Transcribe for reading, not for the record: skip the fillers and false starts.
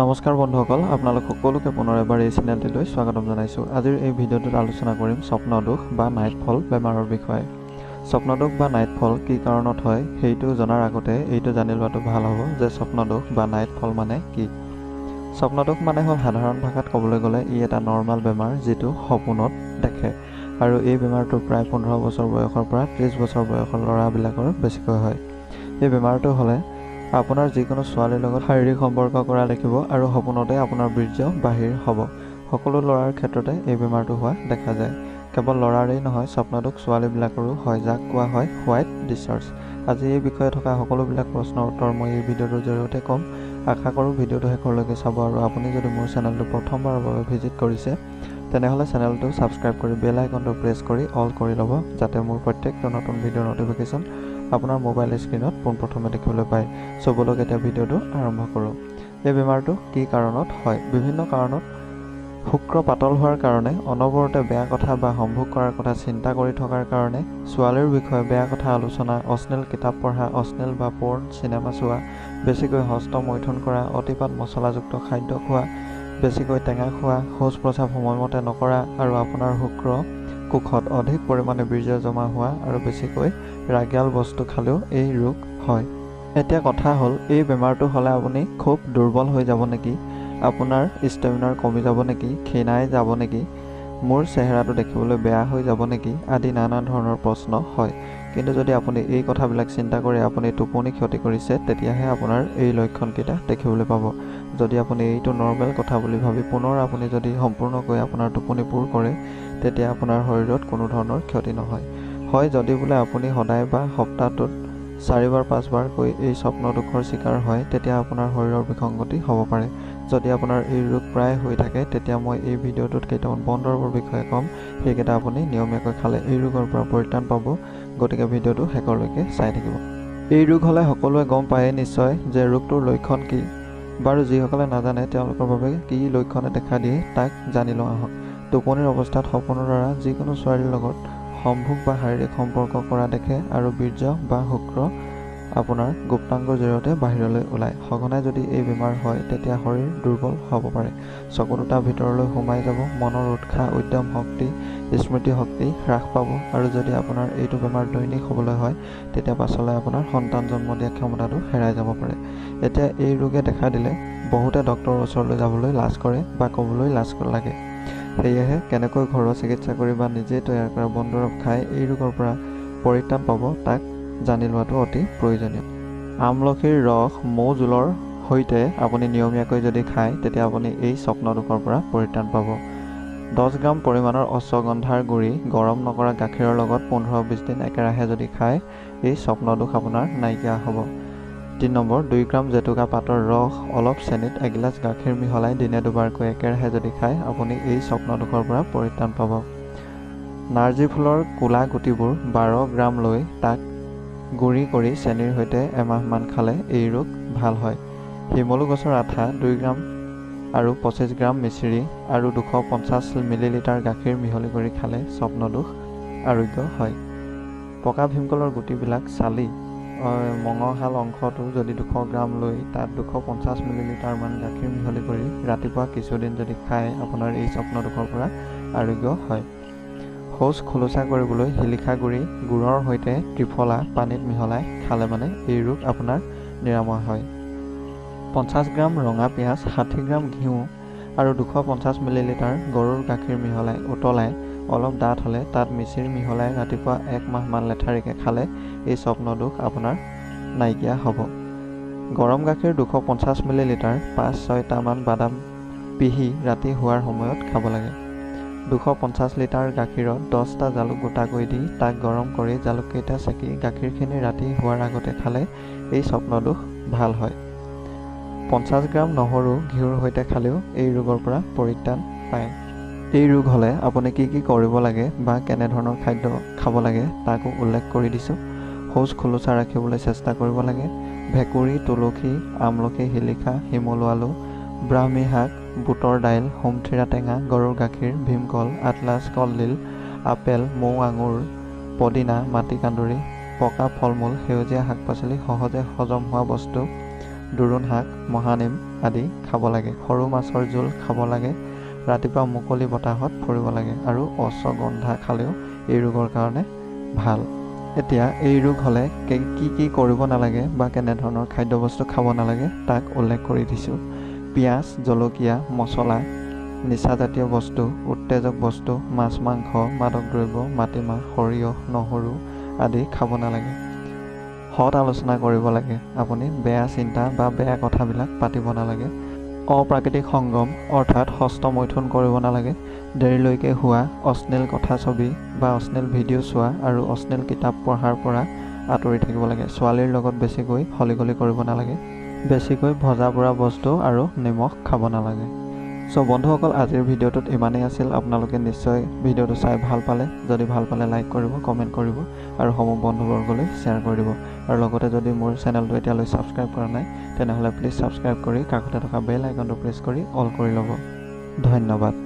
নমস্কাৰ বন্ধুসকল, আপোনালোক সকলোকে পুনৰ এবাৰ এই চেনেলটিলৈ স্বাগতম জনাইছোঁ। আজিৰ এই ভিডিঅ'টোত আলোচনা কৰিম স্বপ্নদোষ বা নাইট ফল বেমাৰৰ বিষয়ে। স্বপ্নদোষ বা নাইট ফল কি কাৰণত হয় সেইটো জনাৰ আগতে এইটো জানি লোৱাটো ভাল হ'ব যে স্বপ্নদোষ বা নাইট ফল মানে কি। স্বপ্নদোষ মানে হ'ল সাধাৰণ ভাষাত ক'বলৈ গ'লে ই এটা নৰ্মেল বেমাৰ যিটো সপোনত দেখে, আৰু এই বেমাৰটো প্ৰায় 15 বছৰ বয়সৰ পৰা 30 বছৰ বয়সৰ ল'ৰাবিলাকৰ বেছিকৈ হয়। এই বেমাৰটো হ'লে আপোনাৰ যিকোনো ছোৱালীৰ লগত শাৰীৰিক সম্পৰ্ক কৰা দেখিব আৰু সপোনতে আপোনাৰ বীৰ্য বাহিৰ হ'ব। সকলো ল'ৰাৰ ক্ষেত্ৰতে এই বেমাৰটো হোৱা দেখা যায়। কেৱল ল'ৰাৰেই নহয়, স্বপ্নদোষ ছোৱালীবিলাকৰো হয়, যাক কোৱা হয় হোৱাইট ডিছচাৰ্জ। আজি এই বিষয়ে থকা সকলোবিলাক প্ৰশ্নৰ উত্তৰ মই এই ভিডিঅ'টোৰ জৰিয়তে ক'ম। আশা কৰোঁ ভিডিঅ'টো শেষলৈকে চাব, আৰু আপুনি যদি মোৰ চেনেলটো প্ৰথমবাৰৰ বাবে ভিজিট কৰিছে তেনেহ'লে চেনেলটো ছাবস্ক্ৰাইব কৰি বেল আইকনটো প্ৰেছ কৰি অল কৰি ল'ব, যাতে মোৰ প্ৰত্যেকটো নতুন ভিডিঅ'ৰ নটিফিকেশ্যন আপোনাৰ মোবাইল স্ক্ৰীনত পোনপ্ৰথমে দেখিবলৈ পায়। বলক এতিয়া ভিডিঅ'টো আৰম্ভ কৰোঁ। এই বেমাৰটো কি কাৰণত হয়? বিভিন্ন কাৰণত। শুক্ৰ পাতল হোৱাৰ কাৰণে, অনবৰতে বেয়া কথা বা সম্ভোগ কৰাৰ কথা চিন্তা কৰি থকাৰ কাৰণে, ছোৱালীৰ বিষয়ে বেয়া কথা আলোচনা, অশ্লীল কিতাপ পঢ়া, অশ্লীল বা পৰ্ণ চিনেমা চোৱা, বেছিকৈ হস্ত মৈথুন কৰা, অতিপাত মছলাযুক্ত খাদ্য খোৱা, বেছিকৈ টেঙা খোৱা, শৌচ প্ৰস্ৰাৱ সময়মতে নকৰা, আৰু আপোনাৰ শুক্ৰ কোষত অধিক পৰিমাণে বীৰ্য জমা হোৱা, আৰু বেছিকৈ ৰাগিয়াল বস্তু খালেও এই ৰোগ হয়। এতিয়া কথা হ'ল, এই বেমাৰটো হ'লে আপুনি খুব দুৰ্বল হৈ যাব নেকি? আপোনাৰ ষ্টেমিনাৰ কমি যাব নেকি? ক্ষীণাই যাব নেকি? মোৰ চেহেৰাটো দেখিবলৈ বেয়া হৈ যাব নেকি? আদি নানা ধৰণৰ প্ৰশ্ন হয়। কিন্তু যদি আপুনি এই কথাবিলাক চিন্তা কৰি আপুনি টোপনি ক্ষতি কৰিছে, তেতিয়াহে আপোনাৰ এই লক্ষণকেইটা দেখিবলৈ পাব। যদি আপুনি এইটো নৰ্মেল কথা বুলি ভাবি পুনৰ আপুনি যদি সম্পূৰ্ণকৈ আপোনাৰ টোপনি পূৰ কৰে, তেতিয়া আপোনাৰ শৰীৰত কোনো ধৰণৰ ক্ষতি নহয়। হয়, যদি বোলে আপুনি সদায় বা সপ্তাহটোত 4-5 বাৰকৈ এই স্বপ্নদোষৰ চিকাৰ হয়, তেতিয়া আপোনাৰ শৰীৰৰ বিসংগতি হ'ব পাৰে। যদি আপোনাৰ এই ৰোগ প্ৰায় হৈ থাকে, তেতিয়া মই এই ভিডিঅ'টোত কেইটামান বনদৰৱৰ বিষয়ে ক'ম। সেইকেইটা আপুনি নিয়মীয়াকৈ খালে এই ৰোগৰ পৰা পৰিত্ৰাণ পাব। গতিকে ভিডিঅ'টো শেষলৈকে চাই থাকিব। এই ৰোগ হ'লে সকলোৱে গম পায়েই নিশ্চয় যে ৰোগটোৰ লক্ষণ কি। বাৰু যিসকলে নাজানে তেওঁলোকৰ বাবে কি লক্ষণে দেখা দিয়ে তাক জানি লওঁ আহক। টোপনিৰ অৱস্থাত সপোনৰ দ্বাৰা যিকোনো ছোৱালীৰ লগত সম্ভোগ বা শাৰীৰিক সম্পৰ্ক কৰা দেখে, আৰু বীৰ্য বা শুক্ৰ আপোনাৰ গুপ্তাংগৰ জৰিয়তে বাহিৰলৈ ওলায়। সঘনাই যদি এই বেমাৰ হয়, তেতিয়া শৰীৰ দুৰ্বল হ'ব পাৰে, চকু দুটা ভিতৰলৈ সোমাই যাব, মনৰ উৎসাহ, উদ্যম শক্তি, স্মৃতি শক্তি হ্ৰাস পাব, আৰু যদি আপোনাৰ এইটো বেমাৰ দৈনিক হ'বলৈ হয়, তেতিয়া পাছলৈ আপোনাৰ সন্তান জন্ম দিয়া ক্ষমতাটো হেৰাই যাব পাৰে। এতিয়া এই ৰোগে দেখা দিলে বহুতে ডক্তৰৰ ওচৰলৈ যাবলৈ লাজ কৰে বা ক'বলৈ লাজ লাগে। সেয়েহে কেনেকৈ ঘৰুৱা চিকিৎসা কৰি বা নিজে তৈয়াৰ কৰা বনদৰৱ খাই এই ৰোগৰ পৰা পৰিত্ৰাণ পাব তাক জানি লোৱাটো অতি প্ৰয়োজনীয়। আমলখিৰ ৰস মৌ জোলৰ সৈতে আপুনি নিয়মীয়াকৈ যদি খায়, তেতিয়া আপুনি এই স্বপ্নদোষৰ পৰা পৰিত্ৰাণ পাব। 10 গ্ৰাম পৰিমাণৰ অশ্বগন্ধাৰ গুড়ি গৰম নকৰা গাখীৰৰ লগত 15-20 দিন একেৰাহে যদি খায়, এই স্বপ্নদোষ আপোনাৰ নাইকিয়া হ'ব। 3 নম্বৰ, 2 গ্ৰাম জেতুকা পাতৰ ৰস অলপ চেনিত এগিলাচ গাখীৰ মিহলাই দিনে দুবাৰকৈ একেৰাহে যদি খায়, আপুনি এই স্বপ্নদোষৰ পৰা পৰিত্ৰাণ পাব। নাৰ্জী ফুলৰ ক'লা গুটিবোৰ 12 গ্ৰাম লৈ তাক গুড়ি কৰি চেনিৰ সৈতে এমাহমান খালে এই ৰোগ ভাল হয়। শিমলু গছৰ আঠা 2 গ্ৰাম আৰু 25 গ্ৰাম মিচিৰি আৰু 250 মিলিলিটাৰ গাখীৰ মিহলি কৰি খালে স্বপ্নদোষ আৰোগ্য হয়। পকা ভীমকলৰ গুটিবিলাক চালি মঙহাল অংশটো যদি 200 গ্ৰাম লৈ তাত 250 মিলিলিটাৰমান গাখীৰ মিহলি কৰি ৰাতিপুৱা কিছুদিন যদি খায়, আপোনাৰ এই স্বপ্নদোষৰ পৰা আৰোগ্য হয়। শৌচ খোলোচা কৰিবলৈ শিলিখা গুড়ি গুড়ৰ সৈতে ত্ৰিফলা পানীত মিহলাই খালে মানে এই ৰোগ আপোনাৰ নিৰাময় হয়। 50 গ্ৰাম ৰঙা পিঁয়াজ, 60 গ্ৰাম ঘিউ আৰু 250 মিলিলিটাৰ গৰুৰ গাখীৰ মিহলাই উতলাই অলপ ডাঠ হ'লে তাত মিচিৰি মিহলাই ৰাতিপুৱা 1 মাহমান লেঠাৰিকৈ খালে এই স্বপ্নদোষ আপোনাৰ নাইকিয়া হ'ব। গৰম গাখীৰ 250 মিলিলিটাৰ 5-6টামান বাদাম পিহি ৰাতি শোৱাৰ সময়ত খাব লাগে। 250 লিটাৰ গাখীৰত 10টা জালুক গোটাকৈ দি তাক গৰম কৰি জালুককেইটা চেকি গাখীৰখিনি ৰাতি শোৱাৰ আগতে খালে এই স্বপ্নদোষ ভাল হয়। 50 গ্ৰাম নহৰু ঘিউৰ সৈতে খালেও এই ৰোগৰ পৰা পৰিত্ৰাণ পায়। এই ৰোগ হ'লে আপুনি কি কি কৰিব লাগে বা কেনেধৰণৰ খাদ্য খাব লাগে তাকো উল্লেখ কৰি দিছোঁ। শৌচ খোলোচা ৰাখিবলৈ চেষ্টা কৰিব লাগে। ভেকুৰী, তুলসী, আমলখি, শিলিখা, শিমলু আলু, ব্ৰাহ্মী শাক, বুটৰ দাইল, হোমথিৰা টেঙা, গৰুৰ গাখীৰ, ভীমকল, আটলাছ, কলডিল, আপেল, মৌ, আঙুৰ, পদিনা, মাটিকাঁদুৰি, পকা ফল মূল, সেউজীয়া শাক পাচলি, সহজে হজম হোৱা বস্তু, দোৰোণ শাক, মহানিম আদি খাব লাগে। সৰু মাছৰ জোল খাব লাগে। ৰাতিপুৱা মুকলি বতাহত ফুৰিব লাগে আৰু অশ্বগন্ধা খালেও এই ৰোগৰ কাৰণে ভাল। এতিয়া এই ৰোগ হ'লে কি কৰিব নালাগে বা কেনেধৰণৰ খাদ্যবস্তু খাব নালাগে তাক উল্লেখ কৰি দিছোঁ। পিঁয়াজ, জলকীয়া, মছলা, নিচাজাতীয় বস্তু, উত্তেজক বস্তু, মাছ মাংস, মাদক দ্ৰব্য, মাটিমাহ, সৰিয়হ, নহৰু আদি খাব নালাগে। সৎ আলোচনা কৰিব লাগে। আপুনি বেয়া চিন্তা বা বেয়া কথাবিলাক পাতিব নালাগে। অপ্ৰাকৃতিক সংগম অৰ্থাৎ হস্তমৈথুন কৰিব নালাগে। দেৰিলৈকে হোৱা অশ্লীল কথা ছবি বা অশ্লীল ভিডিঅ' চোৱা আৰু অশ্লীল কিতাপ পঢ়াৰ পৰা আঁতৰি থাকিব লাগে। ছোৱালীৰ লগত বেছিকৈ হলিগলি কৰিব নালাগে। বেছিকৈ ভজা পোৰা বস্তু আৰু নিমখ খাব নালাগে। বন্ধুসকল, আজিৰ ভিডিঅ'টোত ইমানেই আছিল। আপোনালোকে নিশ্চয় ভিডিঅ'টো চাই ভাল পালে। যদি ভাল পালে লাইক কৰিব, কমেণ্ট কৰিব আৰু সমূহ বন্ধুবৰ্গলৈ শ্বেয়াৰ কৰি দিব। আৰু লগতে যদি মোৰ চেনেলটো এতিয়ালৈ ছাবস্ক্ৰাইব কৰা নাই তেনেহ'লে প্লিজ ছাবস্ক্ৰাইব কৰি কাষতে থকা বেল আইকনটো প্ৰেছ কৰি অল কৰি ল'ব। ধন্যবাদ।